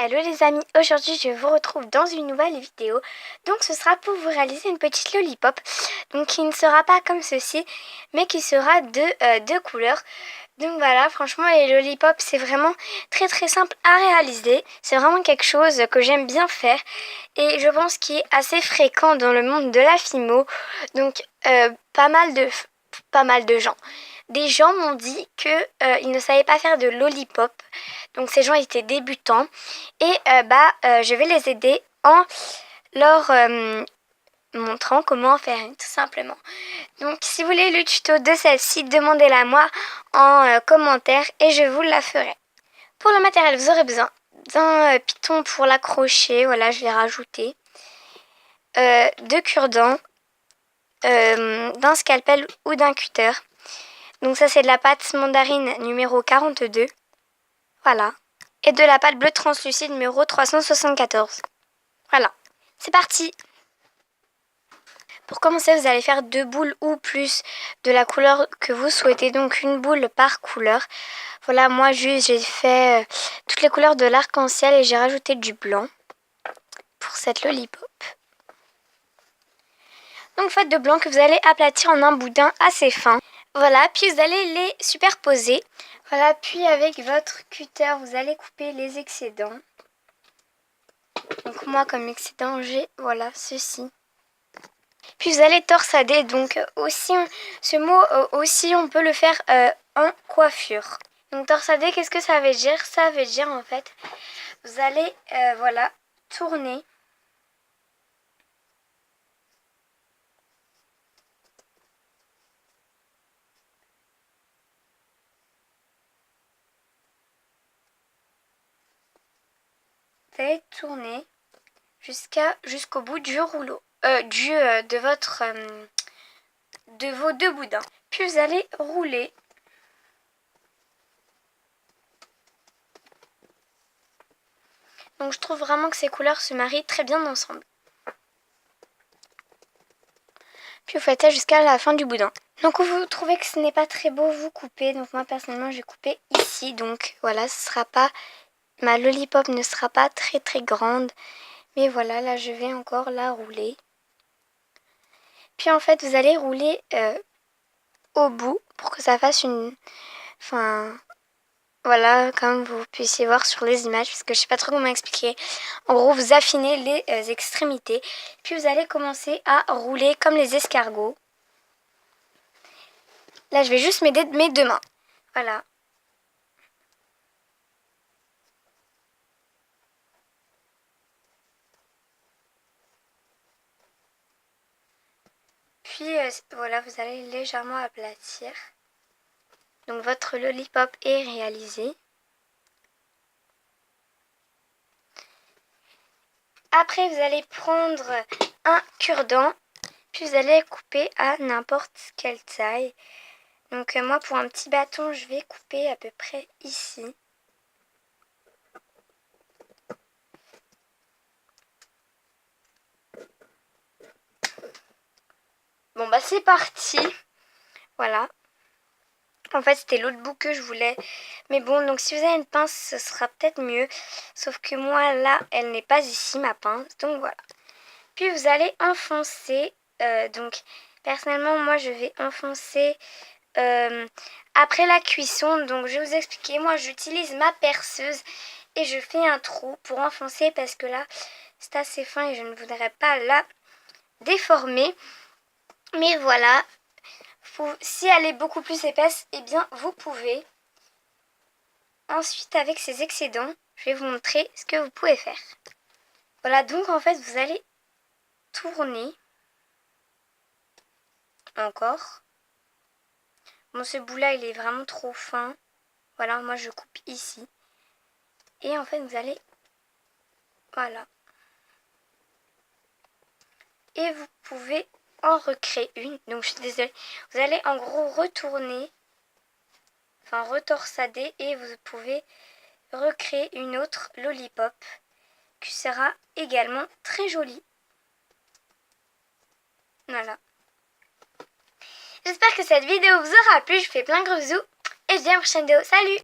Hello les amis, aujourd'hui je vous retrouve dans une nouvelle vidéo. Donc ce sera pour vous réaliser une petite lollipop. Donc qui ne sera pas comme ceci, mais qui sera de deux couleurs. Donc voilà, franchement les lollipops c'est vraiment très simple à réaliser. C'est vraiment quelque chose que j'aime bien faire. Et je pense qu'il est assez fréquent dans le monde de la Fimo. Donc pas mal de gens. Des gens m'ont dit qu'ils ne savaient pas faire de lollipop. Donc ces gens étaient débutants. Et je vais les aider en leur montrant comment en faire une, tout simplement. Donc si vous voulez le tuto de celle-ci, demandez-la moi en commentaire et je vous la ferai. Pour le matériel, vous aurez besoin d'un piton pour l'accrocher. Voilà, je l'ai rajouté. De cure-dents, d'un scalpel ou d'un cutter. Donc ça c'est de la pâte mandarine numéro 42. Voilà. Et de la pâte bleue translucide numéro 374. Voilà. C'est parti. Pour commencer, vous allez faire 2 boules ou plus de la couleur que vous souhaitez. Donc une boule par couleur. Voilà, moi juste j'ai fait toutes les couleurs de l'arc-en-ciel et j'ai rajouté du blanc pour cette lollipop. Donc faites de blanc que vous allez aplatir en un boudin assez fin. Voilà, puis vous allez les superposer. Voilà, puis avec votre cutter, vous allez couper les excédents. Donc moi, comme excédent, j'ai, voilà, ceci. Puis vous allez torsader. Donc aussi, ce mot aussi, on peut le faire en coiffure. Donc torsader, qu'est-ce que ça veut dire? Ça veut dire en fait, vous allez, voilà, tourner. Vous allez tourner jusqu'au bout du rouleau, de vos deux boudins. Puis vous allez rouler. Donc je trouve vraiment que ces couleurs se marient très bien ensemble. Puis vous faites ça jusqu'à la fin du boudin. Donc vous trouvez que ce n'est pas très beau, vous coupez. Donc moi personnellement je vais couper ici. Donc voilà, ma lollipop ne sera pas très grande. Mais voilà, là je vais encore la rouler. Puis en fait vous allez rouler au bout pour que ça fasse voilà, comme vous puissiez voir sur les images, parce que je sais pas trop comment expliquer. En gros, vous affinez les extrémités, puis vous allez commencer à rouler comme les escargots. Là, je vais juste m'aider de mes deux mains. Voilà. Puis, voilà, vous allez légèrement aplatir. Donc, votre lollipop est réalisé. Après, vous allez prendre un cure-dent, puis vous allez couper à n'importe quelle taille. Donc moi, pour un petit bâton, je vais couper à peu près ici. Bon, bah c'est parti. Voilà. En fait, c'était l'autre bout que je voulais. Mais bon, donc si vous avez une pince, ce sera peut-être mieux. Sauf que moi, là, elle n'est pas ici, ma pince. Donc voilà. Puis vous allez enfoncer. Donc, personnellement, moi, je vais enfoncer après la cuisson. Donc, je vais vous expliquer. Moi, j'utilise ma perceuse et je fais un trou pour enfoncer parce que là, c'est assez fin et je ne voudrais pas la déformer. Mais voilà. Si elle est beaucoup plus épaisse, eh bien, vous pouvez. Ensuite, avec ces excédents, je vais vous montrer ce que vous pouvez faire. Voilà, donc en fait, vous allez tourner. Encore. Bon, ce bout-là, il est vraiment trop fin. Voilà, moi, je coupe ici. Et en fait, vous allez... Voilà. Et vous pouvez en recréer une. Donc, je suis désolée. Vous allez en gros retourner. Enfin, retorsader. Et vous pouvez recréer une autre lollipop. Qui sera également très jolie. Voilà. J'espère que cette vidéo vous aura plu. Je vous fais plein de gros bisous. Et je vous dis à la prochaine vidéo. Salut!